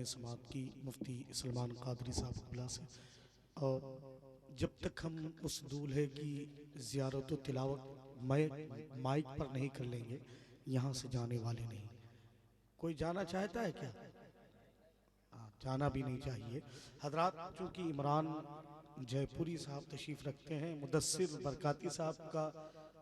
अपने समात की मुफ्ती सलमान कादरी साहब क़िबला से। और जब तक हम उस दूल्हे की ज़ियारत व तिलावत माइक पर नहीं कर लेंगे, यहाँ से जाने वाले नहीं। कोई जाना चाहता है क्या? जाना भी नहीं चाहिए हजरात। चूँकि इमरान जयपुरी साहब तशरीफ़ रखते हैं, मुदस्सिर बरकाती साहब का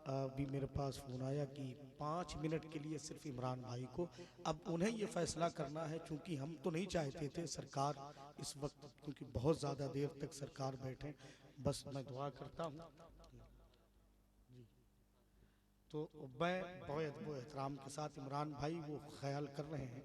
भी मेरे पास फ़ोन आया कि 5 मिनट के लिए सिर्फ इमरान भाई को, अब उन्हें ये फ़ैसला करना है। चूँकि हम तो नहीं चाहते थे सरकार इस वक्त, क्योंकि बहुत ज़्यादा देर तक सरकार बैठे। बस मैं दुआ करता हूँ तो मैं बहुत अदब एहतराम के साथ, इमरान भाई वो ख्याल कर रहे हैं,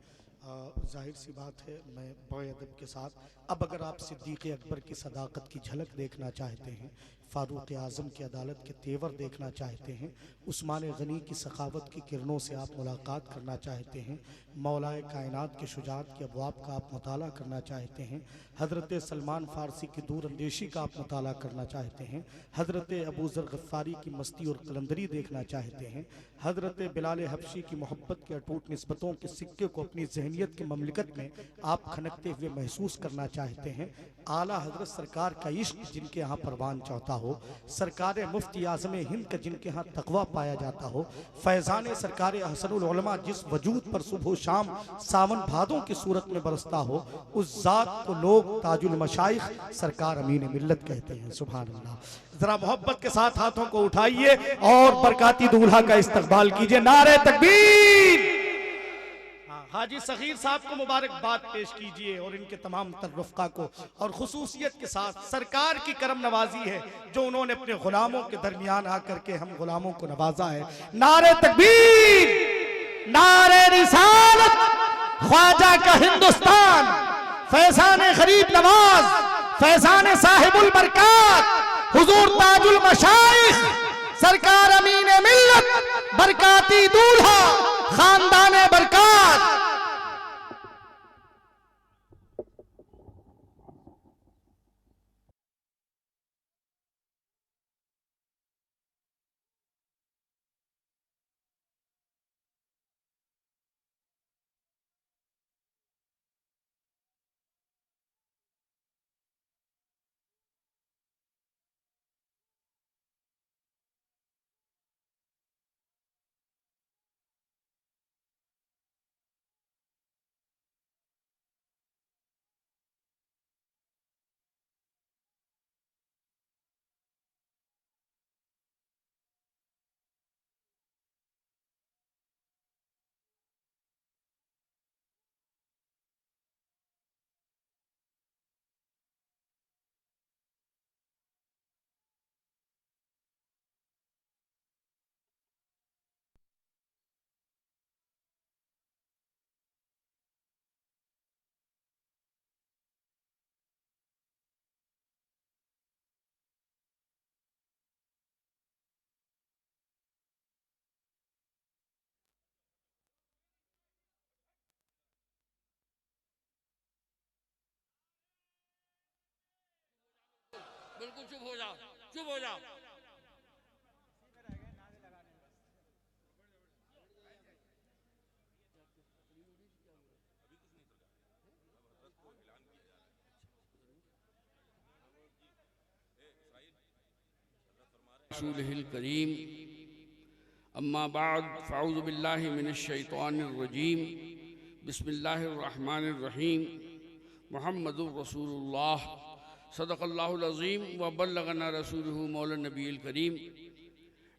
जाहिर सी बात है मैं बहुत अदब के साथ। अब अगर आप सिद्दीक़ अकबर की सदाकत की झलक देखना चाहते हैं, फ़ारूक आज़म की अदालत के तेवर देखना चाहते हैं, उस्मान गनी की सखावत की किरणों से आप मुलाकात करना चाहते हैं, मौलाए कायनात के शुजाअत के अबवाब का आप मुताला करना चाहते हैं, हज़रत सलमान फ़ारसी की दूर अंदेशी का आप मुताला करना चाहते हैं, हज़रत अबू ज़र गफ़ारी की मस्ती और कलंदरी देखना चाहते हैं, हज़रत बिलाल हबशी की मोहब्बत के अटूट निस्बतों के सिक्के को अपनी जहनियत की ममलिकत में आप खनकते हुए महसूस करना चाहते हैं, आला हज़रत सरकार का इश्क जिनके यहाँ परवान चौथा हो, सरकार मुफ्ती आज़म हिंद का जिनके यहाँ तकवा पाया जाता हो, फैज़ान सरकार हसनुल उलमा जिस वजूद पर सुबह शाम सावन भादों की सूरत में बरसता हो, उस ज़ात को लोग ताजुल मशाइख सरकार अमीन मिल्लत कहते हैं। सुभान अल्लाह। जरा मोहब्बत के साथ हाथों को उठाइए और बरकाती दूल्हा का इस्तकबाल कीजिए। नारे तकबीर। हाजी सगीर साहब को मुबारकबाद पेश कीजिए और इनके तमाम तरफ़ा को, और खुसूसियत के साथ सरकार की करम नवाजी है जो उन्होंने अपने गुलामों के दरमियान आकर के हम गुलामों को नवाजा है। नारे तकबीर, नारे रिसालत, ख्वाजा का हिंदुस्तान, फैज़ान गरीब नवाज, फैज़ान साहिबुल बरकात, हुजूर ताजुल मशाइख सरकार अमीन मिल्लत, बरकाती दूल्हा, खानदान बरकात। बिल्कुल चुप हो जाओ, चुप हो जाओ। रसूलिल करीम, अम्मा बाद, फ़अऊज़ु बिल्लाहि मिनश शैतानिर रजीम, बिस्मिल्लाहिर रहमानिर रहीम, मुहम्मदुर रसूलुल्लाह, सदक़ल्लाहुल अज़ीम व बल्लगना रसूलुहु मौलाना नबील करीम।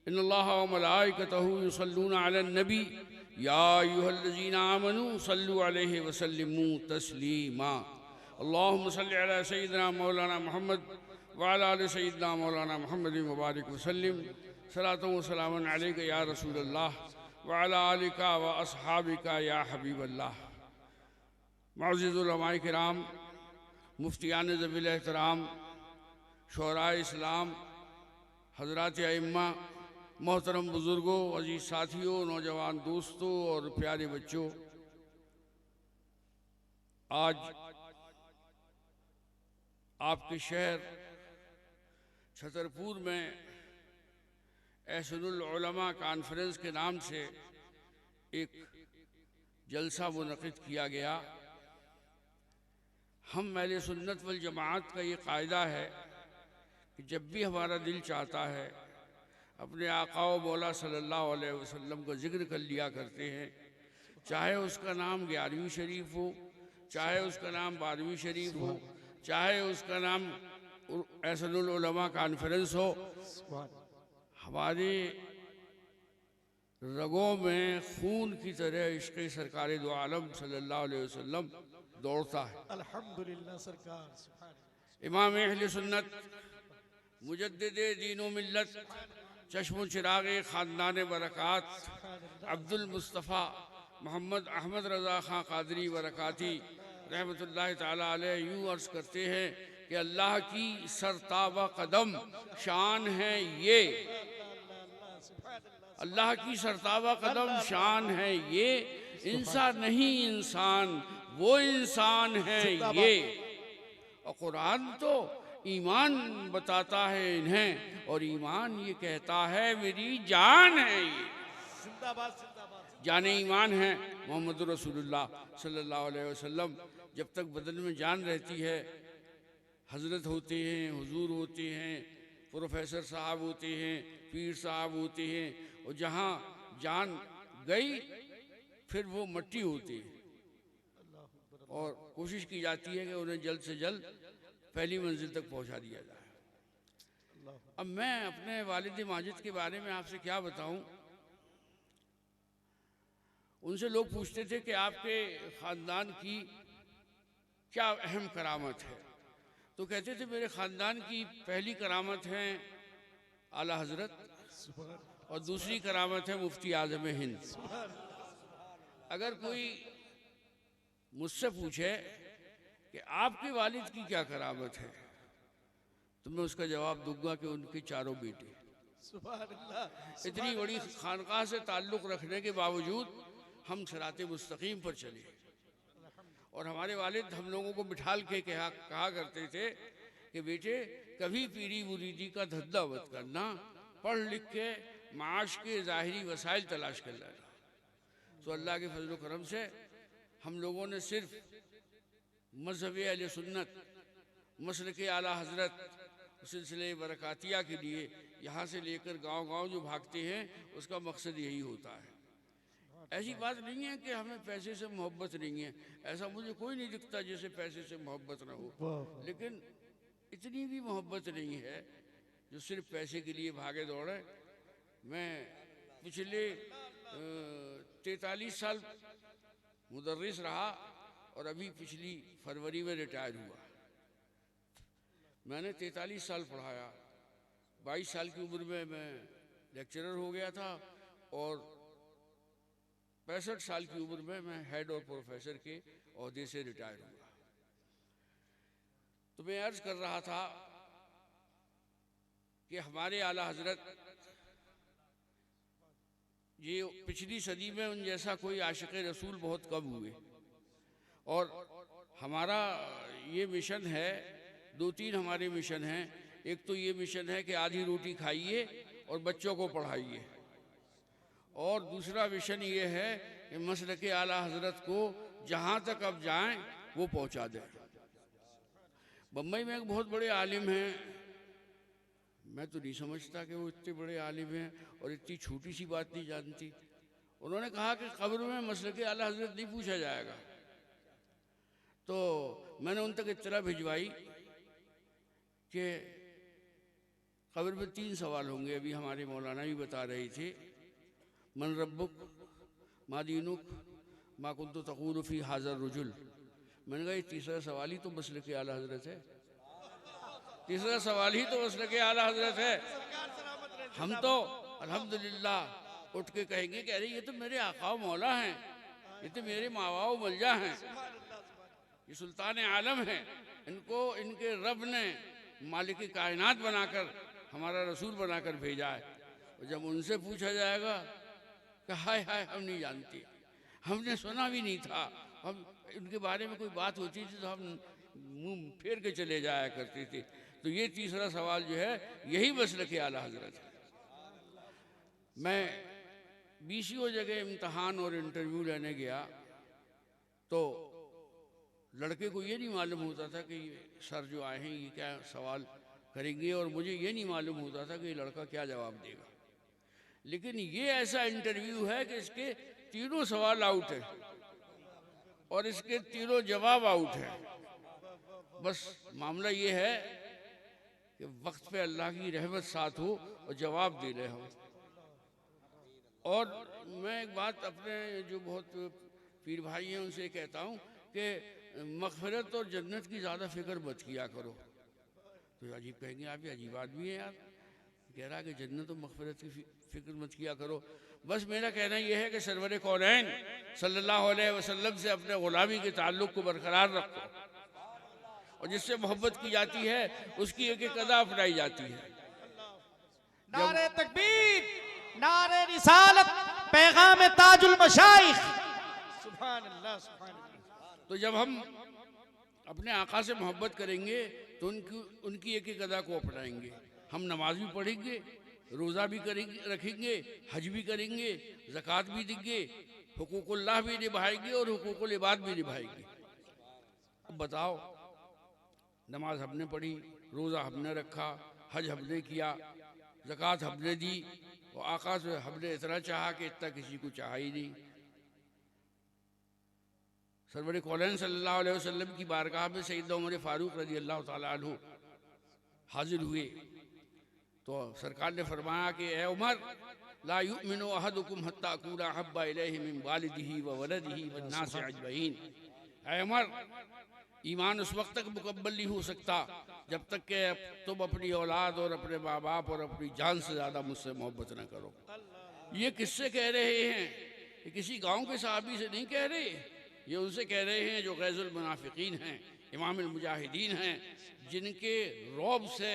इन्नल्लाह व मलाइकतहु युसल्लूना अलन नबी या अय्युहल्लज़ीना आमनू सल्लु अलैहि व सल्लिमू तस्लीमा। अल्लाहुम्मा सल्लि अला सय्यिदिना मौलाना मुहम्मद व अला आलि सय्यिदिना मौलाना मुहम्मद व बारिक व सल्लिम। सलातु व सलामुन अलैका या रसूलल्लाह व अला आलिका व अस्हाबिका या हबीबल्लाह। मुअज़्ज़िज़ उलमाए किराम, मुफ्तियान ज़वील एहतराम, शुअराए इस्लाम, हज़रात अइम्मा, मोहतरम बुज़ुर्गों, अजीज़ साथियों, नौजवान दोस्तों और प्यारे बच्चों, आज आपके शहर छतरपुर में एहसनुल उलमा कॉन्फ्रेंस के नाम से एक जलसा मुनक़िद किया गया। हम अहले सुन्नत वल जमात का ये कायदा है कि जब भी हमारा दिल चाहता है अपने आका व मौला सल्लल्लाहु अलैहि वसल्लम का जिक्र कर लिया करते हैं। चाहे उसका नाम 11वीं शरीफ हो, चाहे उसका नाम 12वीं शरीफ हो, चाहे उसका नाम एहसनुल उलमा कॉन्फ्रेंस हो, हमारे रगों में खून की तरह इश्क़ सरकार दो आलम सल्लल्लाहु अलैहि वसल्लम दौड़ता है। अल्हम्दुलिल्लाह सरकार। इमाम अहले सुन्नत मुजद्दिदे दीनो मिल्लत चश्मो चिरागे ख़ानदान बरक़ात अब्दुल मुस्तफ़ा मोहम्मद अहमद रज़ा ख़ां क़ादरी बरकाती रहमतुल्लाह ताला अलैह यूँ अर्ज़ करते हैं कि अल्लाह की सरताबा कदम शान है ये, अल्लाह की सरताबा कदम शान है ये, इंसान नहीं इंसान वो इंसान है ये। और कुरान तो ईमान बताता है इन्हें, और ईमान ये कहता है मेरी जान है ये। जिंदाबाद जिंदाबाद। जान ईमान है मोहम्मद रसूलुल्लाह सल्लल्लाहु अलैहि वसल्लम। जब तक बदन में जान रहती है, हजरत होते हैं, हुजूर होते हैं, प्रोफेसर साहब होते हैं, पीर साहब होते हैं, और जहाँ जान गई फिर वो मट्टी होती है और कोशिश की जाती है कि उन्हें जल्द से जल्द पहली मंजिल तक पहुंचा दिया जाए। अब मैं अपने वालिद माजिद के बारे में आपसे क्या बताऊं। उनसे लोग पूछते थे कि आपके ख़ानदान की क्या अहम करामत है, तो कहते थे मेरे ख़ानदान की पहली करामत है आला हज़रत और दूसरी करामत है मुफ्ती आज़म हिंद। अगर कोई मुझसे पूछे कि आपके वालिद की क्या करामत है, तो मैं उसका जवाब दूंगा कि उनके चारों बेटे। इतनी बड़ी खानकाह से ताल्लुक़ रखने के बावजूद हम सिराते मुस्तकीम पर चले, और हमारे वालिद हम लोगों को बिठाल के कहा करते थे कि बेटे कभी पीरी मुरीदी का धंधा मत करना, पढ़ लिख के माश के ज़ाहिरी वसाइल तलाश कर लेना। तो अल्लाह के फजल करम से हम लोगों ने सिर्फ मज़हब अहले सुन्नत मसलक आला हज़रत सिलसिले बरकातिया के लिए यहाँ से लेकर गांव-गांव जो भागते हैं उसका मकसद यही होता है। ऐसी बात नहीं है कि हमें पैसे से मोहब्बत नहीं है, ऐसा मुझे कोई नहीं दिखता जैसे पैसे से मोहब्बत ना हो, लेकिन इतनी भी मोहब्बत नहीं है जो सिर्फ पैसे के लिए भागे दौड़े। मैं पिछले 43 साल मुदर्रिस रहा और अभी पिछली फरवरी में रिटायर हुआ। मैंने 43 साल पढ़ाया, 22 साल की उम्र में मैं लेक्चरर हो गया था और 65 साल की उम्र में मैं हेड और प्रोफेसर के ओहदे से रिटायर हुआ। तो मैं अर्ज़ कर रहा था कि हमारे आला हज़रत ये पिछली सदी में उन जैसा कोई आशिक़ रसूल बहुत कम हुए, और हमारा ये मिशन है, 2-3 हमारे मिशन हैं। एक तो ये मिशन है कि आधी रोटी खाइए और बच्चों को पढ़ाइए, और दूसरा मिशन ये है कि मसलक आला हज़रत को जहाँ तक अब जाएं वो पहुँचा दें। बम्बई में एक बहुत बड़े आलिम हैं, मैं तो नहीं समझता कि वो इतने बड़े आलिम हैं और इतनी छोटी सी बात नहीं जानती। उन्होंने कहा कि कब्र में मसलक आला हज़रत नहीं पूछा जाएगा। तो मैंने उन तक इत्तला भिजवाई कि कब्र में 3 सवाल होंगे। अभी हमारे मौलाना भी बता रही थी, मन रब्बुक मा दीनुक मा कुन्तु तक़ूलु फ़ी हाज़ा रजुल। मैंने कहा ये तीसरा सवाल ही तो मसलक आला हज़रत है, तीसरा सवाल ही तो मसलक आला हज़रत है। हम तो अल्हम्दुलिल्लाह उठ के कहेंगे कि अरे ये तो मेरे आका मौला हैं, ये तो मेरे मावा मलजा हैं, ये सुल्तान आलम हैं, इनको इनके रब ने मालिक कायनात बनाकर हमारा रसूल बनाकर भेजा है। और जब उनसे पूछा जाएगा कि हाय हाय हम नहीं जानते, हमने सुना भी नहीं था, हम उनके बारे में कोई बात होती थी तो हम मुंह फेर के चले जाया करते थे। तो ये तीसरा सवाल जो है यही मसलक आला हज़रत है। मैं 20 जगह इम्तहान और इंटरव्यू लेने गया तो लड़के को ये नहीं मालूम होता था कि ये सर जो आए हैं ये क्या सवाल करेंगे, और मुझे ये नहीं मालूम होता था कि ये लड़का क्या जवाब देगा। लेकिन ये ऐसा इंटरव्यू है कि इसके तीनों सवाल आउट हैं और इसके तीनों जवाब आउट हैं। बस मामला ये है कि वक्त पे अल्लाह की रहमत साथ हो और जवाब दे रहे हो। और मैं एक बात अपने जो बहुत पीर भाई हैं उनसे कहता हूँ कि मग़फ़िरत और जन्नत की ज़्यादा फिक्र मत किया करो। तो अजीब कहेंगे आप, ये अजीब आदमी है यार, कह रहा है कि जन्नत और मग़फ़िरत की फिक्र मत किया करो। बस मेरा कहना यह है कि सरवर कौनैन सल्लल्लाहु अलैहि वसल्लम से अपने ग़ुलामी के ताल्लुक़ को बरकरार रखो, और जिससे मोहब्बत की जाती है उसकी एक एक अदा अपनाई जाती है। नारे तकबीर, नारे रिसालत, पैगाम ताजुल मशाइख। सुभान अल्लाह, सुभान अल्लाह। तो जब हम अपने आका से मोहब्बत करेंगे तो उनकी एक एक अदा को अपनाएंगे। हम नमाज भी पढ़ेंगे, रोज़ा भी करेंगे, रखेंगे, हज भी करेंगे, ज़कात भी देंगे, हुकूकुल्लाह भी निभाएंगे और हुकूकुल इबाद भी निभाएंगे। अब बताओ, नमाज हमने पढ़ी, रोज़ा हमने रखा, हज हमने किया, ज़कात हमने दी, और आका से हमने इतना चाहा कि इतना किसी को चाहा ही नहीं। सरवर कौनैन सल्लल्लाहु अलैहि वसल्लम की बारगाह में सैयदना उमर फारूक रज़ी अल्लाह ताला अन्हु हाजिर हुए तो सरकार ने फरमाया कि ए उमर, ला युमिनु अहदुकुम हत्ता अकूना अहब्बा इलैहि मिन वालिदिही व वलदिही वन नासि अजमईन। ए उमर, ईमान उस वक्त तक मुकम्मल नहीं हो सकता जब तक कि तुम अपनी औलाद और अपने माँ बाप और अपनी जान से ज़्यादा मुझसे मोहब्बत न करो। ये किससे कह रहे हैं? ये किसी गांव के सहाबी से नहीं कह रहे, ये उनसे कह रहे हैं जो गैज़ुल मुनाफिकीन हैं, इमामुल मुजाहिदीन हैं, जिनके रौब से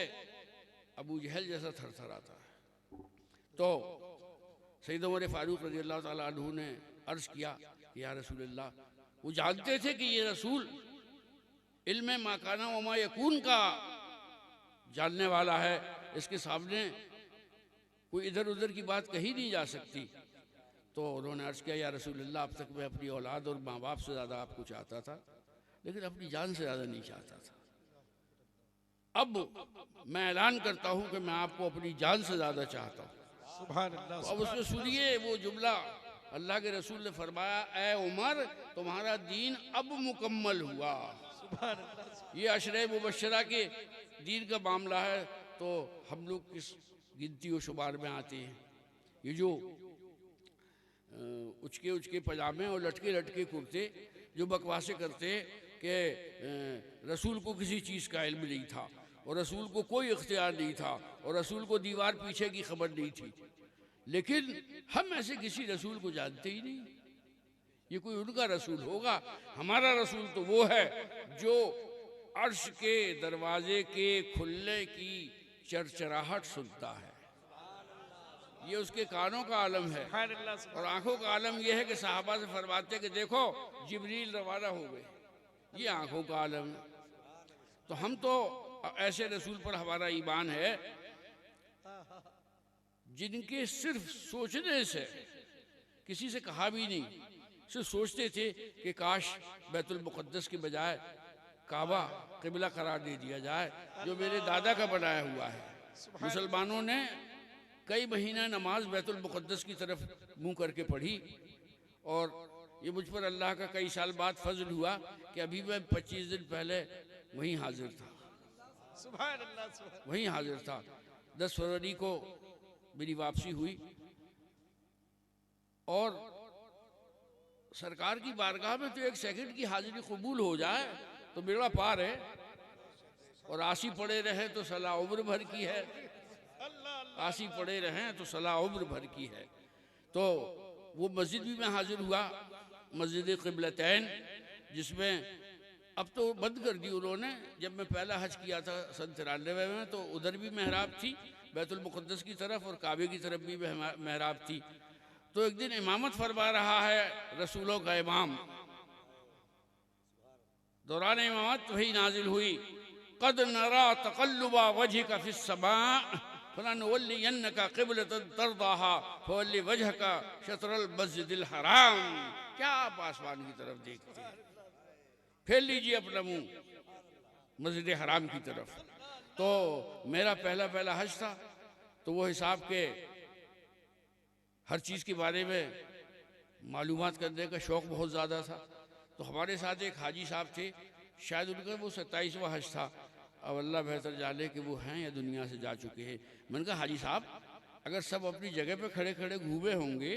अबू जहल जैसा थरथराता है। तो सैयद उमर फारूक रज़ी अल्लाह ताला अन्हु ने अर्ज़ किया कि या रसूल अल्लाह, वो जानते थे कि ये रसूल इल्म माकाना व मा यकून का जानने वाला है, इसके सामने कोई इधर उधर की बात कही नहीं जा सकती। तो उन्होंने अर्ज़ किया, या रसूल अल्लाह, अब तक मैं अपनी औलाद और माँ बाप से ज़्यादा आपको चाहता था, लेकिन अपनी जान से ज़्यादा नहीं चाहता था। अब मैं ऐलान करता हूँ कि मैं आपको अपनी जान से ज़्यादा चाहता हूँ। सुभान अल्लाह। तो अब उसमें सुनिए वो जुमला, अल्लाह के रसूल ने फरमाया, ए उमर, तुम्हारा दीन अब मुकम्मल हुआ। सुभान अल्लाह। ये अशरे मुबशरा के दीन का मामला है, तो हम लोग किस गिनती व शुमार में आते हैं? ये जो उचके उचके पजामे और लटके लटके कुर्ते जो बकवासे करते कि रसूल को किसी चीज़ का इल्म नहीं था और रसूल को कोई इख्तियार नहीं था और रसूल को दीवार पीछे की खबर नहीं थी, लेकिन हम ऐसे किसी रसूल को जानते ही नहीं। ये कोई उनका रसूल होगा? हमारा रसूल तो वो है जो अर्श के दरवाजे के खुलने की चरचराहट सुनता है। ये उसके कानों का आलम है, और आंखों का आलम यह है कि साहबा से फरमाते कि देखो जिब्रील रवाना हो गए। ये आंखों का आलम है। तो हम तो ऐसे रसूल पर हमारा ईमान है जिनके सिर्फ सोचने से, किसी से कहा भी नहीं, सिर्फ सोचते थे कि काश बैतुल मुक़द्दस के बजाय काबा क़िबला करार दे दिया जाए जो मेरे दादा का बनाया हुआ है। मुसलमानों ने कई महीना नमाज बैतुल मुक़द्दस की तरफ मुंह करके पढ़ी, और ये मुझ पर अल्लाह का कई साल बाद फजल हुआ कि अभी मैं 25 दिन पहले वहीं हाजिर था। सुभान अल्लाह। वहीं हाजिर था। 10 फरवरी को मेरी वापसी हुई और सरकार की बारगाह में तो 1 सेकंड की हाजिरी कबूल हो जाए तो बेड़ा पार है, और आसी पड़े रहे तो सलाह उम्र भर की है। आसी पड़े रहें तो सलाह उम्र भर की है। तो वो मस्जिद भी मैं हाजिर हुआ, मस्जिद क़िबलतैन, जिसमें अब तो बंद कर दी उन्होंने। जब मैं पहला हज किया था सन 93 में तो उधर भी मेहराब थी बैतुल मुक़द्दस की तरफ, और काबे की तरफ भी मेहराब थी। तो एक दिन इमामत फरमा रहा है रसूलों का इमाम, दौरान इमामत वही नाजिल हुई, क़द नरा तक़ल्लुबा वजहिका फ़िस समा फलनुवल्लियन्नका क़िबलतन तर्दाहा फवल्लि वजहका शत्रल मस्जिदिल हराम। क्या आप आसमान की तरफ देखते हैं? फेर लीजिए अपना मुंह मस्जिद हराम की तरफ। तो मेरा पहला पहला हज था, तो वो हिसाब के हर चीज़ के बारे में मालूमात करने का शौक़ बहुत ज़्यादा था। तो हमारे साथ एक हाजी साहब थे, शायद उनका वो 27वां हज था, अब अल्लाह बेहतर जाने कि वो हैं या दुनिया से जा चुके हैं। मैंने कहा हाजी साहब, अगर सब अपनी जगह पे खड़े खड़े घूमे होंगे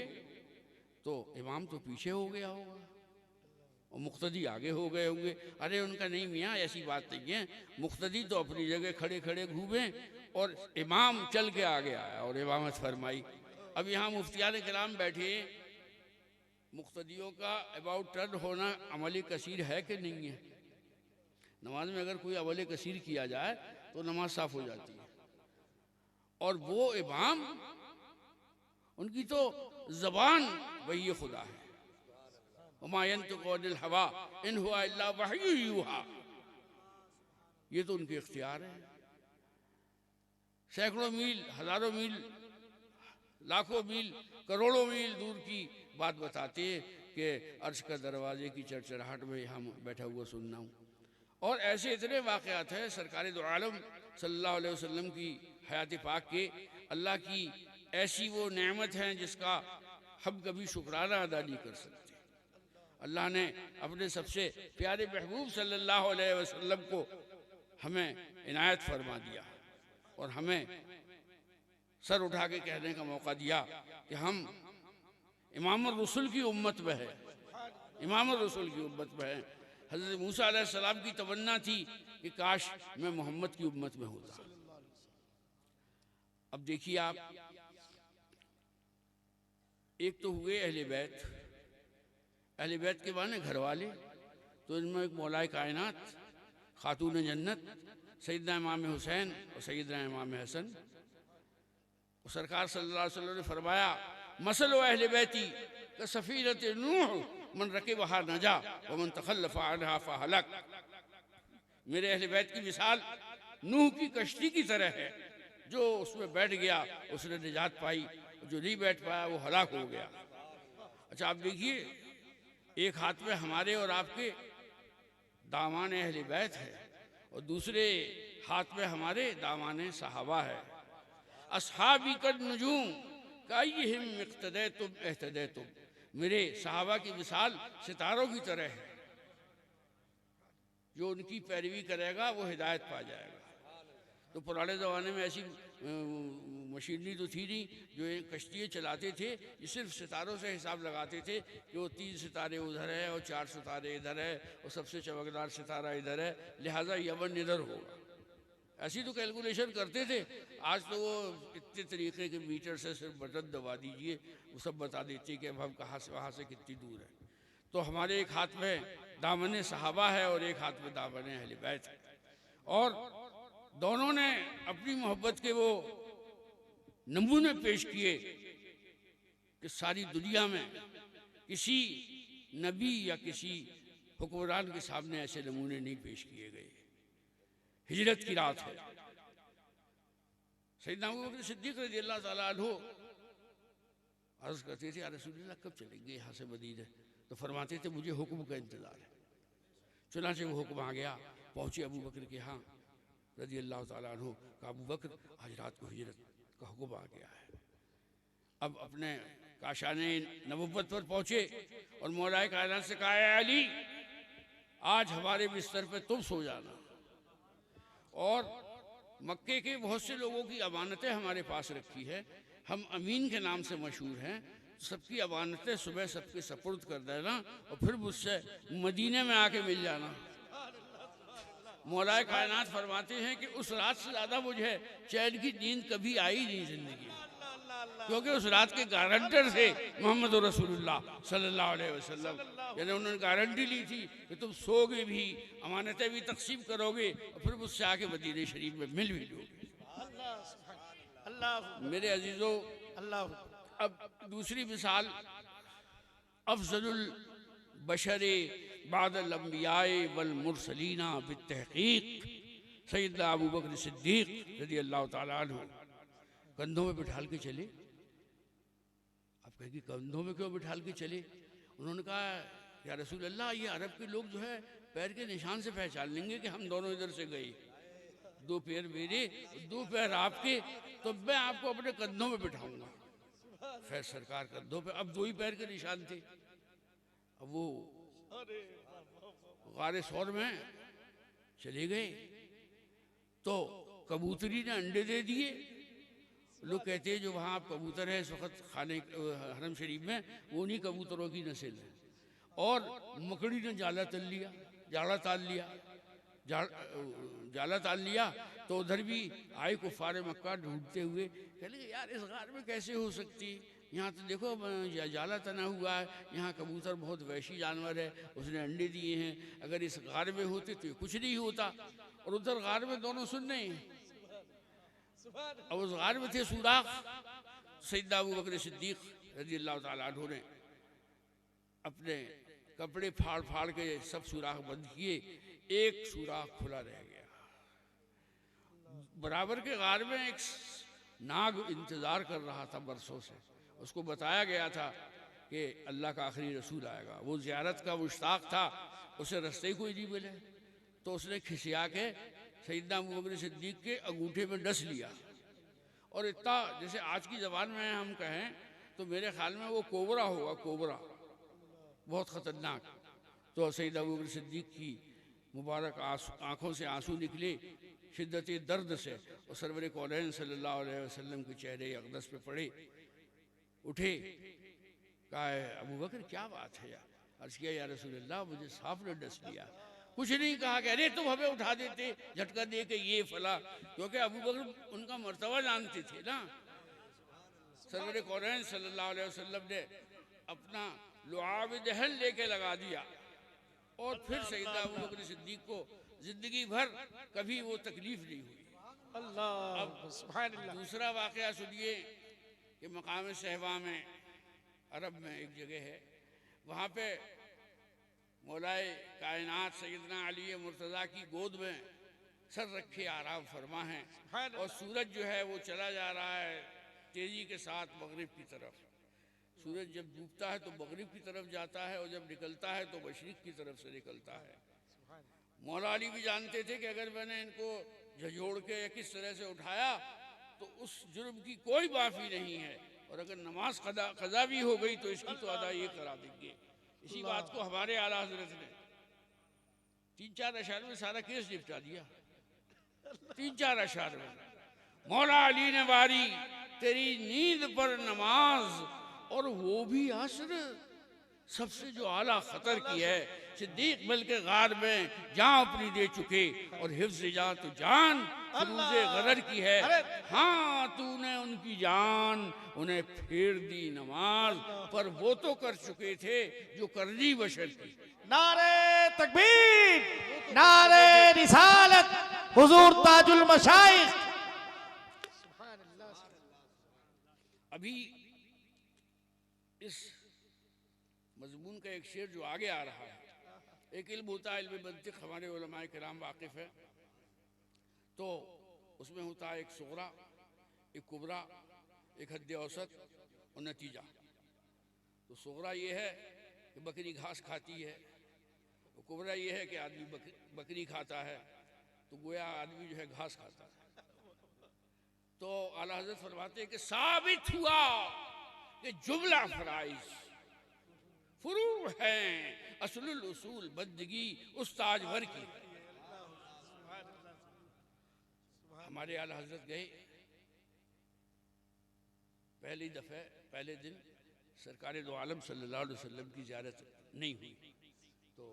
तो इमाम तो पीछे हो गया होगा और मुख्तदी आगे हो गए होंगे। अरे उनका नहीं मियाँ, ऐसी बात नहीं है, मुख्तदी तो अपनी जगह खड़े खड़े घूमे और इमाम चल के आगे आया और इमामत फरमाई। अब यहाँ मुफ्तियान किराम बैठे, मुख्तदियों का अबाउट टर्न होना अमली कसीर है कि नहीं है? नमाज में अगर कोई अमल कसीर किया जाए तो नमाज साफ हो जाती है। और वो इमाम, उनकी तो ज़बान वही खुदा है, वमा यंतिक़ु अनिल हवा इन हुवा इल्ला वह्युन यूहा, ये तो उनके इख्तियार है। सैकड़ों मील, हज़ारों मील, लाखों मील, करोड़ों मील दूर की बात बताते हैं कि अर्श का दरवाजे की चरचराहट में हम बैठा हुआ सुनना हूँ। और ऐसे इतने वाक़यात हैं सरकार दो आलम सल्लल्लाहु अलैहि वसल्लम की हयात पाक के। अल्लाह की ऐसी वो नेमत हैं जिसका हम कभी शुक्राना अदा नहीं कर सकते। अल्लाह ने अपने सबसे प्यारे महबूब सल्लल्लाहु अलैहि वसल्लम को हमें इनायत फरमा दिया और हमें सर उठा के कहने का मौका दिया कि हम इमाम रसूल की उम्मत में है, इमाम रसूल की उम्मत में है। हज़रत मूसा अलैहिस्सलाम की तमन्ना थी कि काश मैं मोहम्मद की उम्मत में होता। अब देखिए आप, एक तो हुए अहले बैत, अहले बैत के माने घर वाले, तो इनमें एक मौलाए कायनात खातून जन्नत सैयदना इमाम हुसैन और सैयदना इमाम हसन। सरकार सल्लल्लाहु अलैहि वसल्लम ने फरमाया, मसलो अहले बैती का सफ़ीनत नूह मन रकिबहा नजा व मन तखल्लफ़ अन्हा फहलक। मेरे अहले बैत की मिसाल नूह की कश्ती की तरह है, जो उसमें बैठ गया उसने निजात पाई, जो नहीं बैठ पाया वो हलाक हो गया। अच्छा आप देखिए, एक हाथ में हमारे और आपके दामान अहले बैत है और दूसरे हाथ में हमारे दामान सहाबा है। अस्हाबी कद नुजूम काय्यिहिम इक़्तदैतुम इह्तदैतुम, मेरे सहाबा की मिसाल सितारों की तरह है, जो उनकी पैरवी करेगा वो हिदायत पा जाएगा। तो पुराने ज़माने में ऐसी मशीनरी तो थी नहीं, जो कश्तियाँ चलाते थे ये सिर्फ सितारों से हिसाब लगाते थे कि वो 3 सितारे उधर है और 4 सितारे इधर है और सबसे चमकदार सितारा इधर है, लिहाजा यमन इधर होगा। ऐसी तो कैलकुलेशन करते थे। आज तो वो इतने तरीके के मीटर से सिर्फ बटन दबा दीजिए, वो सब बता देते कि अब हम कहाँ से वहाँ से कितनी दूर है। तो हमारे एक हाथ में दामन सहाबा है और एक हाथ में दामन अहले बैत है, और दोनों ने अपनी मोहब्बत के वो नमूने पेश किए कि सारी दुनिया में किसी नबी या किसी हुक्मरान के सामने ऐसे नमूने नहीं पेश किए गए। हिजरत की रात है, सैयदना अबू बकर सिद्दीक़ रज़ियल्लाहु ताला अन्हु अर्ज़ करते थे, या रसूलल्लाह कब चलेंगे यहाँ से मदीने? तो फरमाते थे मुझे हुक्म का इंतज़ार है। चुनांचे वो हुक्म आ गया, पहुँचे अबू बकर के यहाँ रज़ियल्लाहु ताला अन्हु का, अबू बकर आज रात को हिजरत का हुक्म आ गया है। अब अपने काशाने नबुव्वत पर पहुँचे और मौलाए कायनात से कहा, अली आज हमारे बिस्तर पे तुम सो जाना, और मक्के के बहुत से लोगों की अमानतें हमारे पास रखी है, हम अमीन के नाम से मशहूर हैं, सबकी अमानतें सुबह सबके सपुर्द कर देना और फिर मुझसे मदीने में आके मिल जाना। मौलाए कायनात फरमाते हैं कि उस रात से ज़्यादा मुझे चैन की नींद कभी आई नहीं जिंदगी में, क्योंकि उस रात के गारंटर थे मोहम्मद रसूलुल्लाह सल्लल्लाहु अलैहि वसल्लम। यानी उन्होंने गारंटी ली थी कि तुम सोगे भी, अमानतें भी तकसीम करोगे और फिर मुझसे आके मदीने शरीफ में मिल भी लोगे। मेरे अजीज़ों, अब दूसरी मिसाल अफजलुल बशरे बादल अंबियाए वल मुरसलीना बित्तहक़ीक़ सैयदना अबू बकर सिद्दीक़ रज़ियल्लाहु ताला अन्हु कंधों में बिठाल के चले। आप कहेंगे कंधों में क्यों बिठाल के चले? उन्होंने कहा, या रसूल अल्लाह, ये अरब के लोग जो है पैर के निशान से पहचान लेंगे कि हम दोनों इधर से गए। 2 पैर मेरे, 2 पैर आपके, तो मैं आपको अपने कंधों में बिठाऊंगा। खैर सरकार कंधों पे, अब 2 ही पैर के निशान थे। अब वो गारे सौर में चले गए तो कबूतरी ने अंडे दे दिए। लोग कहते हैं जो वहाँ कबूतर है इस वक्त खाने हरम शरीफ में, वो उन्हीं कबूतरों की नस्ल है। और मकड़ी ने जाला ताल लिया तो उधर भी आए कुफारे मक्का ढूंढते हुए, कह लगे यार इस गार में कैसे हो सकती, यहाँ तो देखो जाला तना हुआ है, यहाँ कबूतर बहुत वैशी जानवर है, उसने अंडे दिए हैं, अगर इस गार में होते तो ये कुछ नहीं होता। और उधर गार में दोनों सुन रहे हैं। अब उस गार में थे सुराख। सैयदना अबू बकर सिद्दीक रज़ी अल्लाह ताला अन्हु ने अपने कपड़े फाड़ फाड़ के सब सुराख बंद किए, एक सुराख खुला रह गया। बराबर के गार में एक नाग इंतजार कर रहा था बरसों से। उसको बताया गया था कि अल्लाह का आखिरी रसूल आएगा। वो ज़ियारत का मुश्ताक था, उसे रास्ते ही कोई नहीं मिले, तो उसने खिसिया के सैयदना अबू बकर सिद्दीक के अंगूठे में डस लिया। और इतना जैसे आज की ज़बान में हम कहें तो मेरे ख्याल में वो कोबरा होगा, कोबरा, बहुत ख़तरनाक। तो सैयदना अबू बकर सिद्दीक की मुबारक आँखों से आंसू निकले शिद्दत दर्द से, और सरवर कौनैन सल्लल्लाहु अलैहि वसल्लम के चेहरे अक़दस पे पड़े। उठे, कहा अबू बकर क्या बात है यार? अर्ज़ किया या रसूल अल्लाह मुझे सांप ने डस लिया। कुछ नहीं कहा कि अरे तुम हमें उठा देते, झटका दे के ये फला, क्योंकि अबू बकर उनका मर्तबा जानते थे ना। सरवर कौनैन सल्लल्लाहु अलैहि वसल्लम ने अपना लुआब दहन लेके लगा दिया, और फिर सैयदना अबू बकर सिद्दीक को जिंदगी भर कभी वो तकलीफ नहीं हुई। अल्लाह सुभान अल्लाह। दूसरा वाक़या सुनिए कि मकाम सहबा में अरब में एक जगह है, वहाँ पे मौलाए कायनात सैयदना अली मुर्तज़ा की गोद में सर रखे आराम फरमा हैं, और सूरज जो है वो चला जा रहा है तेज़ी के साथ मगरिब की तरफ। सूरज जब डूबता है तो मगरिब की तरफ जाता है, और जब निकलता है तो मशरिक़ की तरफ से निकलता है। मौला अली भी जानते थे कि अगर मैंने इनको झंझोड़ के या किस तरह से उठाया तो उस जुर्म की कोई माफ़ी नहीं है, और अगर नमाज कज़ा भी हो गई तो इसकी तो अदा ये करा देंगे। इसी बात को हमारे आला हज़रत ने 3-4 अशार में सारा केस निपटा दिया। 3-4 अशार में मौला अली ने वारी तेरी नींद पर नमाज, और वो भी असर, सबसे जो आला खतर की है। सिद्दीक बल के गार में जान अपनी दे चुके, और हिफ्ज़ जा तो जान फिरूज़े गरर की है। हाँ तूने उनकी जान उन्हें फेर दी नमाज, पर वो तो कर चुके थे जो करनी बशर की। नारे तकबीर, नारे रिसालत, हुजूर ताजुल मशाइख। अभी इस मजमून का एक शेर जो आगे आ रहा है, एक इल्म होता है इल्म मंतिक़, हमारे उलमाए किराम वाकिफ़ है, तो उसमें होता है एक सुगरा, एक कुबरा, एक हद औसत और नतीजा। तो सुगरा ये है कि बकरी घास खाती है, तो कुबरा ये है कि आदमी बकरी खाता है, तो गोया आदमी जो है घास खाता है। तो आला हज़रत फरमाते हैं कि साबित हुआ कि जुमला फराइज फुरू हैं, असलुल उसूल बंदगी उस्ताद भर की। हमारे आला हज़रत गए, पहले दिन सरकार दो आलम सल्लल्लाहु अलैहि वसल्लम की ज़ियारत नहीं हुई, तो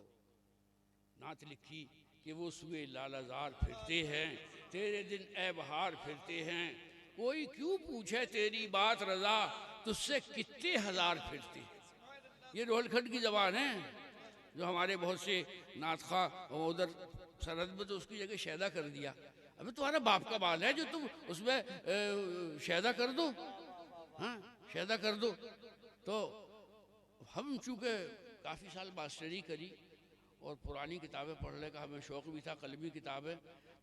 नात लिखी कि वो सुए लालाजार फिरते हैं, तेरे दिन ए बहार फिरते हैं, कोई क्यों पूछे तेरी बात रजा, तुझसे कितने हजार फिरते। ये रोहलखंड की ज़बान है, जो हमारे बहुत से नातखा और उधर सरहद में तो उसकी जगह शैदा कर दिया। अबे तुम्हारा बाप का बाल है जो तुम उसमें शैदा कर दो, हाँ शैदा कर दो। तो हम चूँकि काफ़ी साल मास्टरी करी और पुरानी किताबें पढ़ने का हमें शौक़ भी था, कलमी किताबें,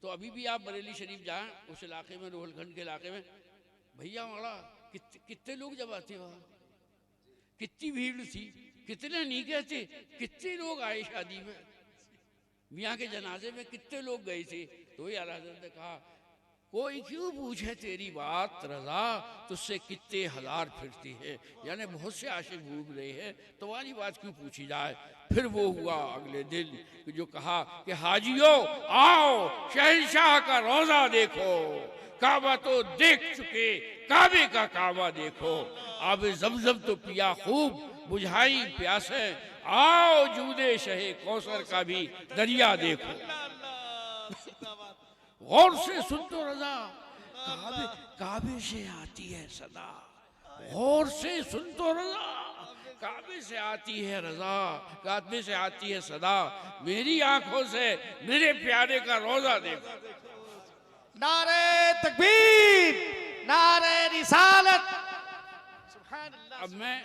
तो अभी भी आप बरेली शरीफ जाएँ उस इलाके में, रोहलखंड के इलाके में, भैया वाला कितने लोग जब आते वहाँ, कितनी भीड़ थी, कितने नहीं कहते, कितने लोग आए शादी में। मियाँ के जनाजे में कितने लोग गए थे? तो वही आला हज़रत ने कहा, कोई क्यों पूछे तेरी बात रजा, तुझसे कितने हजार फिरती है। यानी बहुत से आशिक घूम रहे हैं, तुम्हारी बात क्यों पूछी जाए। फिर वो हुआ अगले दिन कि जो कहा कि हाजियों आओ, शहंशाह का रोजा देखो, काबा तो देख चुके, काबे का काबा देखो, आब जमजम तो पिया खूब, बुझाई प्यासे, आओ जूदे शहे कौसर का भी दरिया देखो। गौर से सुन तो रजा, काबे काबे से आती है सदा, गौर से सुन तो रजा, काबे से आती है रजा, काबे से आती है सदा, मेरी आंखों से मेरे प्यारे का रोजा देखो। नारे तकबीर, नारे रिसालत। सुभान अल्लाह। अब मैं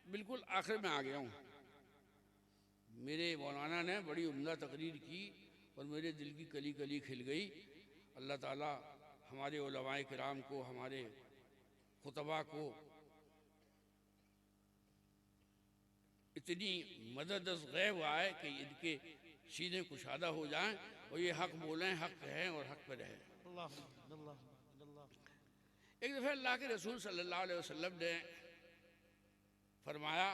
बिल्कुल आखिर में आ गया हूँ। मेरे मौलाना ने बड़ी उम्दा तकरीर की और मेरे दिल की कली कली खिल गई। अल्लाह ताला हमारे उलमाए किराम को, हमारे खुतबा को इतनी मदद गैब आए कि इनके सीने कुशादा हो जाएं और ये हक बोलें, हक कहें और हक पे रहें। एक दफ़ा अल्लाह के रसूल सल्लल्लाहु अलैहि वसल्लम ने फरमाया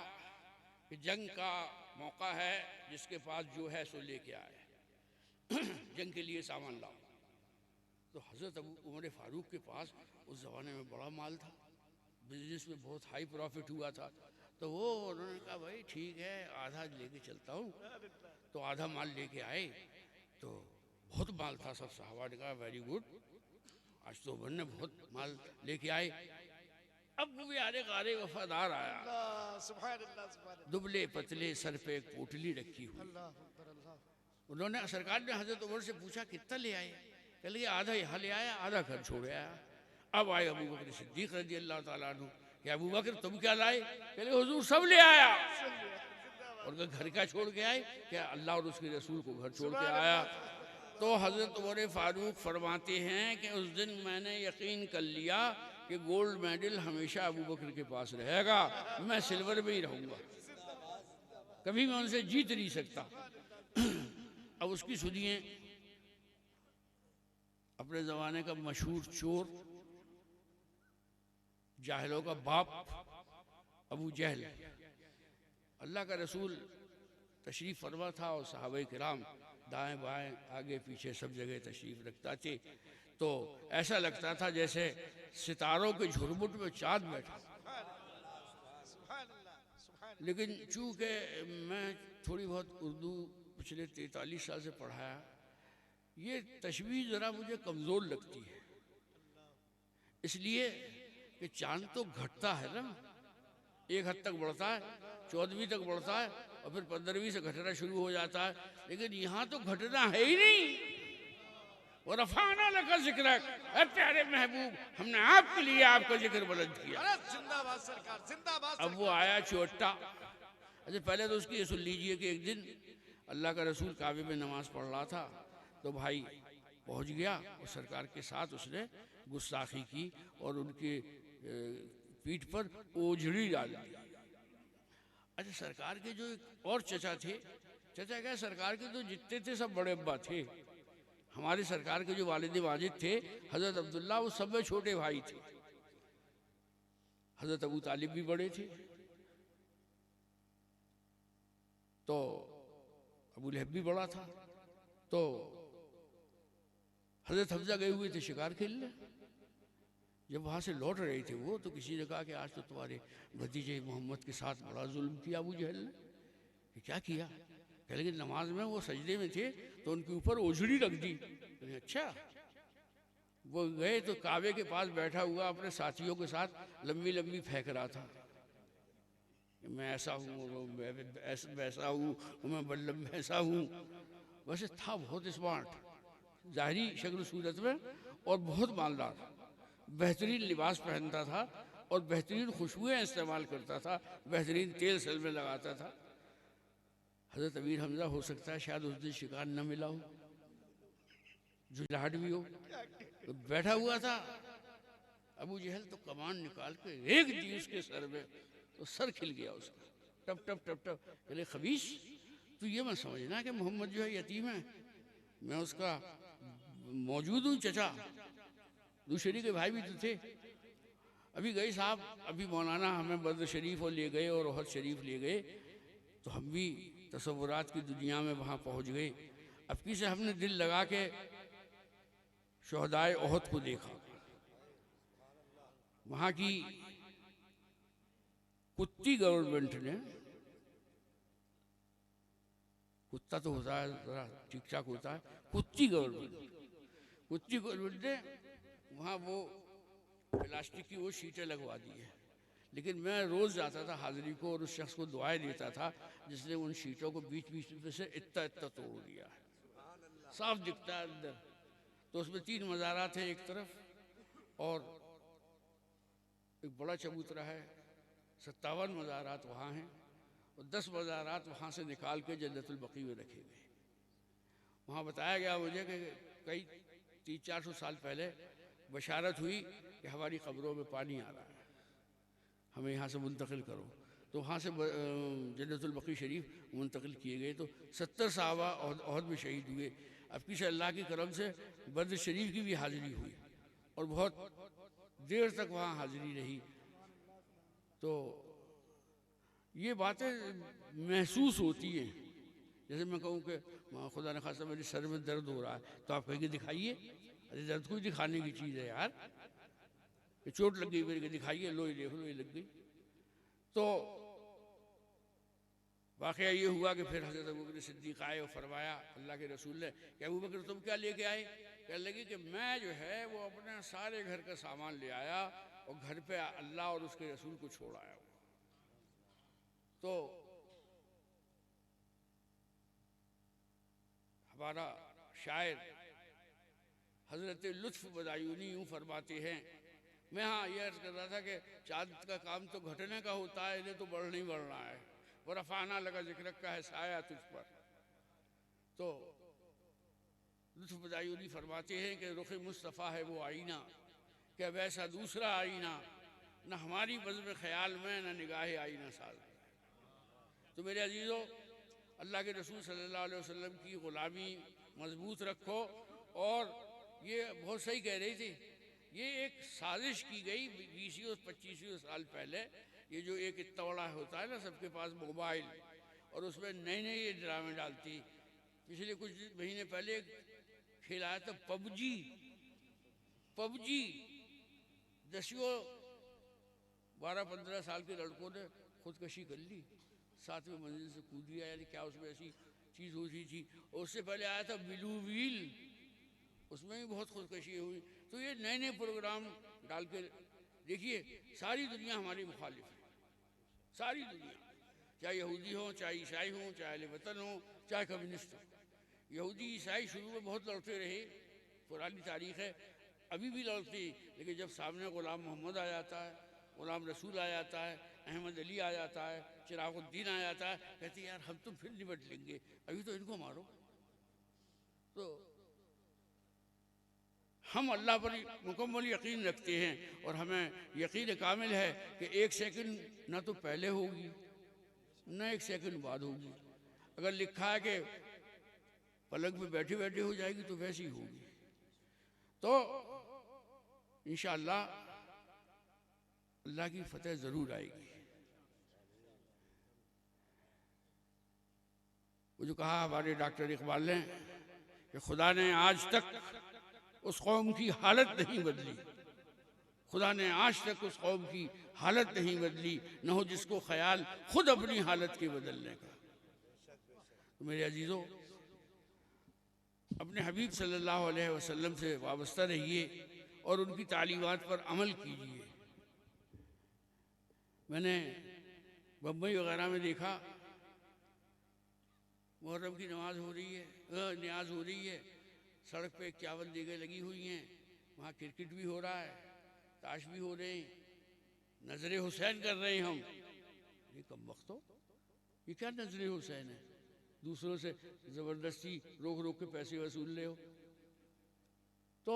कि जंग का मौका है, जिसके पास जो है सो लेके आए, जंग के लिए सामान लाओ। तो हज़रत अबू उमर फारूक के पास उस ज़माने में बड़ा माल था, बिजनेस में बहुत हाई प्रॉफिट हुआ था। तो वो उन्होंने कहा भाई ठीक है, आधा लेके चलता हूँ। तो आधा माल लेके आए, तो बहुत माल था। सब साहबा ने कहा वेरी गुड, आज तो उमर ने बहुत माल लेके आए। अब वो भी आरे गारे वफादार आया, दुबले पतले, सर पे एक पोटली रखी हुई। उन्होंने सरकार ने हजरत उमर से पूछा कितना ले आए? कह लिया आधा यहाँ ले आया, आधा घर छोड़ आया। अब आए अबू बकर सिद्दीक रज़ी अल्लाह ताला अन्हु कि अबू बकर तुम क्या लाए? कह लिया हुजूर सब ले आया। और घर का छोड़ के आए? क्या अल्लाह और उसके रसूल को घर छोड़ के आया। तो हजरत उमर फारूक फरमाते हैं कि उस दिन मैंने यकीन कर लिया कि गोल्ड मेडल हमेशा अबू बकर के पास रहेगा, मैं सिल्वर में ही रहूंगा, कभी मैं उनसे जीत नहीं सकता। अब उसकी सुनिए, अपने ज़माने का मशहूर चोर, जाहिलों का बाप अबू जहल, अल्लाह का रसूल तशरीफ़ फरमा था और सहाबा किराम दाएं बाएं आगे पीछे सब जगह तशरीफ़ रखता थे। तो ऐसा लगता था जैसे सितारों के झुरमुट में चाँद बैठा। लेकिन चूँकि मैं थोड़ी बहुत उर्दू पिछले 43 साल से पढ़ाया, ये तशबीह ज़रा मुझे कमज़ोर लगती है, इसलिए कि चाँद तो घटता है ना, एक हद तक बढ़ता है, 14वीं तक बढ़ता है और फिर 15वीं से घटना शुरू हो जाता है। लेकिन यहाँ तो घटना है ही नहीं। और रफ़ाना लका ज़िक्रक, ऐ प्यारे महबूब, हमने आपके लिए आपका जिक्र बुलंद किया। जिंदाबाद सरकार, जिंदाबाद। अब वो आया चोटा। अच्छा पहले तो उसकी ये सुन लीजिए कि एक दिन अल्लाह का रसूल काबे में नमाज पढ़ रहा था, तो भाई पहुंच गया और सरकार के साथ उसने गुस्ताखी की और उनके पीठ पर ओझड़ी डाल दी। अच्छा सरकार के जो एक और चचा थे, चचा क्या सरकार के तो जितने थे सब बड़े अब्बा थे। हमारे सरकार के जो वालिद वाजिद थे हज़रत अब्दुल्ला, वो सब में छोटे भाई थे। हज़रत अबू तालिब भी बड़े थे, तो अबू लहब भी बड़ा था। तो हज़रत हमजा गए हुए थे शिकार खेलने। जब वहाँ से लौट रहे थे वो, तो किसी ने कहा कि आज तो तुम्हारे भतीजे मोहम्मद के साथ बड़ा जुल्म किया अबू जहल ने। कि क्या किया? कह लगे नमाज में वो सजदे में थे तो उनके ऊपर ओझड़ी रख दी। अच्छा। वो गए तो काबे के पास बैठा हुआ अपने साथियों के साथ लंबी लंबी फेंक रहा था, मैं ऐसा हूँ, मैं वैसा हूँ, मैं बल्लम ऐसा हूँ। वैसे था बहुत स्मार्ट, ज़ाहिरी शक्ल सूरत में, और बहुत मालदार, बेहतरीन लिबास पहनता था और बेहतरीन खुशबुएं इस्तेमाल करता था, बेहतरीन तेल सर में लगाता था। हज़रत अमीर हमजा हो सकता है शायद उस दिन शिकार न मिला हो, जुलाहट भी हो, तो बैठा हुआ था। अबू जहल तो कमान निकाल के एक दी उसके सर में, तो सर खिल गया उसका, टप टप टप टप। कहले खबीस, तो ये मत समझना कि मोहम्मद जो है यतीम है, मैं उसका मौजूद हूँ चचा, दूसरे के भाई भी तो थे। अभी गए साहब, अभी मौलाना हमें बद्र शरीफ और ले गए और ओहद शरीफ ले गए, तो हम भी तसव्वुरात की दुनिया में वहाँ पहुँच गए। अब की से हमने दिल लगा के शहदाए ओहद को देखा। वहाँ की कुत्ती गवर्नमेंट ने, कुत्ता तो होता है जरा ठीक ठाक होता है, कुत्ती गवर्नमेंट ने वहाँ वो प्लास्टिक की वो शीटें लगवा दी है। लेकिन मैं रोज़ जाता था हाजिरी को और उस शख्स को दुआएं देता था जिसने उन शीटों को बीच बीच में से इतना इतना तोड़ दिया है, साफ दिखता है अंदर। तो उसमें 3 मज़ारात हैं एक तरफ, और एक बड़ा चबूतरा है, 57 मज़ारात वहाँ हैं, और 10 मज़ारात वहाँ से निकाल के जन्नतुल बकी में रखे गए। वहाँ बताया गया मुझे कि कई 300-400 साल पहले बशारत हुई कि हमारी कब्रों में पानी आ रहा है, हमें यहाँ से मुंतकिल करो। तो वहाँ से जन्नतुल बकी शरीफ मुंतकिल किए गए। तो 70 सहाबा ओहद में शहीद हुए। अब किसी अल्लाह की करम से बद्र शरीफ की भी हाज़िरी हुई और बहुत देर तक वहाँ हाज़िरी रही। तो ये बातें महसूस होती हैं। जैसे मैं कहूँ कि खुदा न खासा मेरे सर में दर्द हो रहा है, तो आप कहेंगे दिखाइए। अरे दर्द कोई दिखाने की चीज़ है यार, कि चोट लग गई मेरे को दिखाइए, लोई देख लो ये लग गई। तो वाक़या ये हुआ कि फिर हज़रत अबू बकर सिद्दीक़ आए और फरमाया अल्लाह के रसूल ने कि अबू बकर तुम क्या लेके आए? कहने लगे कि मैं जो है वो अपने सारे घर का सामान ले आया और घर पे अल्लाह और उसके रसूल को छोड़ आया। तो हमारा शायर हज़रत लुत्फ़ बदायूनी यूँ फरमाते हैं, मैं हाँ ये अर्ज़ कर रहा था कि चाँद का काम तो घटने का होता है, इन्हें तो बढ़ना ही बढ़ना है। वो रफ़ाना लगा जिक्र का है साया तुझ पर। तो लुत्फ़ बदायूनी फरमाते हैं कि रुख़ मुस्तफ़ा है वो आईना, क्या वैसा दूसरा आईना, न हमारी बज़्म ख़याल में न निगाह आईना साज। तो मेरे अजीज़ों, अल्लाह के रसूल सल्लल्लाहु अलैहि वसल्लम की ग़ुलामी मजबूत रखो। और ये बहुत सही कह रही थी, ये एक साजिश की गई 20-25 साल पहले। ये जो एक इतना बड़ा होता है ना सबके पास मोबाइल, और उसमें नए नए ये ड्रामे डालती। पिछले कुछ महीने पहले एक खेल आया था पबजी 12-15 साल के लड़कों ने खुदकशी कर ली, 7वें मंजिल से कूद दिया। यानी क्या उसमें ऐसी चीज़ होती थी। और उससे पहले आया था ब्लू व्हील, उसमें भी बहुत खुदकशी हुई। तो ये नए नए प्रोग्राम डाल के देखिए, सारी दुनिया हमारी मुखालिफ है, सारी दुनिया, चाहे यहूदी हो, चाहे ईसाई हो, चाहे अहले वतन हो, चाहे कम्युनिस्ट हो। यहूदी ईसाई शुरू में बहुत लड़ते रहे, पुरानी तारीख है, अभी भी लड़ते। लेकिन जब सामने ग़ुलाम मोहम्मद आ जाता है, ग़ुलाम रसूल आ जाता है, अहमद अली आ जाता है, चिरागुद्दीन आ जाता है, कहते यार हम तो फिर निपट लेंगे, अभी तो इनको मारो। तो हम अल्लाह पर मुकम्मल यकीन रखते हैं और हमें यकीन कामिल है कि 1 सेकंड ना तो पहले होगी ना 1 सेकंड बाद होगी। अगर लिखा है कि पलंग पे बैठे बैठे हो जाएगी तो वैसी होगी। तो इंशाअल्लाह अल्लाह की फतह ज़रूर आएगी। वो जो कहा हमारे डॉक्टर इकबाल ने कि खुदा ने आज तक उस कौम की हालत नहीं बदली, खुदा ने आज तक उस कौम की हालत नहीं बदली, न हो जिसको ख्याल खुद अपनी हालत के बदलने का। तो मेरे अजीज़ों, अपने हबीब सल्लल्लाहु अलैहि वसल्लम से वाबस्ता रहिए और उनकी तालीमात पर अमल कीजिए। मैंने बम्बई वगैरह में देखा, मुहर्रम की न्याज हो रही है, सड़क पे 51 जगह लगी हुई हैं, वहाँ क्रिकेट भी हो रहा है, ताश भी हो रहे हैं, नजरे हुसैन कर रहे हैं हम। ये कम वक्त हो, ये क्या नजरे हुसैन है? दूसरों से ज़बरदस्ती रोक रोक के पैसे वसूल ले हो। तो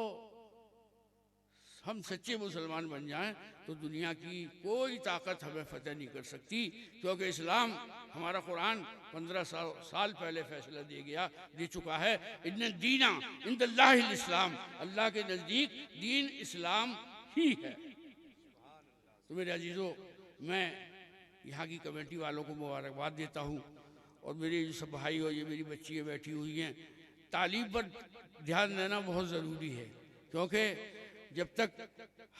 हम सच्चे मुसलमान बन जाएं तो दुनिया की कोई ताकत हमें फतेह नहीं कर सकती, क्योंकि इस्लाम हमारा कुरान 15 साल पहले फैसला दे चुका है। इन्ने दीना इंदल्लाहिल इस्लाम, अल्लाह के नज़दीक दीन इस्लाम ही है। तो मेरे अजीज़ों, मैं यहाँ की कमेटी वालों को मुबारकबाद देता हूँ, और मेरे जो सब भाई और ये मेरी बच्चियाँ बैठी हुई हैं, तालीम पर ध्यान देना बहुत ज़रूरी है, क्योंकि जब तक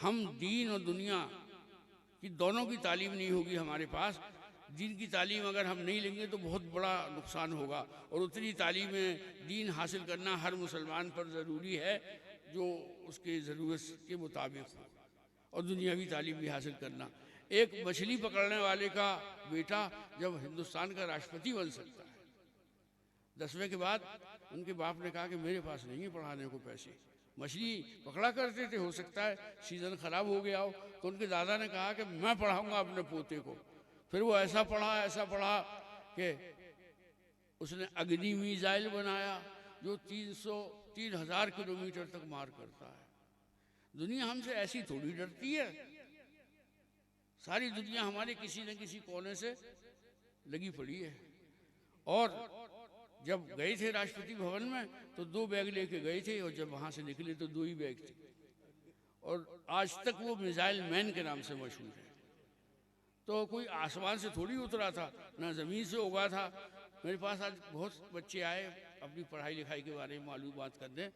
हम दीन और दुनिया की दोनों की तालीम नहीं होगी हमारे पास, दीन की तालीम अगर हम नहीं लेंगे तो बहुत बड़ा नुकसान होगा। और उतनी तालीम दीन हासिल करना हर मुसलमान पर ज़रूरी है जो उसके ज़रूरत के मुताबिक हो, और दुनियावी तालीम भी हासिल करना। एक मछली पकड़ने वाले का बेटा जब हिंदुस्तान का राष्ट्रपति बन सकता है, 10वें के बाद उनके बाप ने कहा कि मेरे पास नहीं है पढ़ाने को पैसे, मछली पकड़ा करते थे, हो सकता है सीज़न ख़राब हो गया हो, तो उनके दादा ने कहा कि मैं पढ़ाऊंगा अपने पोते को। फिर वो ऐसा पढ़ा कि उसने अग्नि मिसाइल बनाया जो 3,000 किलोमीटर तक मार करता है। दुनिया हमसे ऐसी थोड़ी डरती है, सारी दुनिया हमारे किसी न किसी कोने से लगी पड़ी है। और जब गए थे राष्ट्रपति भवन में तो 2 बैग लेके गए थे, और जब वहाँ से निकले तो 2 ही बैग थे, और आज तक वो मिसाइल मैन के नाम से मशहूर है। तो कोई आसमान से थोड़ी उतरा था, ना ज़मीन से उगा था। मेरे पास आज बहुत बच्चे आए अपनी पढ़ाई लिखाई के बारे में मालूमात करने,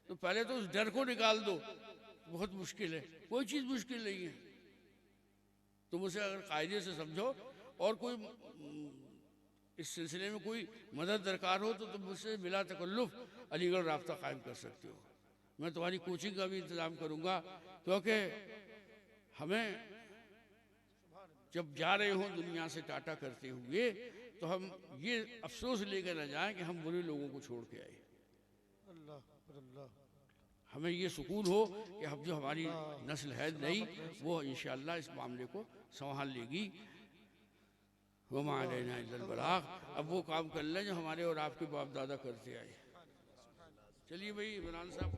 तो पहले तो उस डर को निकाल दो, बहुत मुश्किल है, कोई चीज़ मुश्किल नहीं है। तुम उसे अगर कायदे से समझो, और कोई इस सिलसिले में कोई मदद दरकार हो तो तुम मुझसे बिला तकल्लुफ़ अलीगढ़ राब्ता कायम कर सकते हो। मैं तुम्हारी कोचिंग का भी इंतज़ाम करूँगा, क्योंकि हमें जब जा रहे हों दुनिया से टाटा करते हुए तो हम ये अफसोस लेकर न जाएं कि हम बुरे लोगों को छोड़ के आए। हमें ये सुकून हो कि हम जो हमारी नस्ल है नई, वो इंशाअल्लाह इस मामले को संभाल लेगी। वमा अलैना इल्लल बलाग। अब वो काम कर लें जो हमारे और आपके बाप दादा करते आए। चलिए भाई इमरान साहब।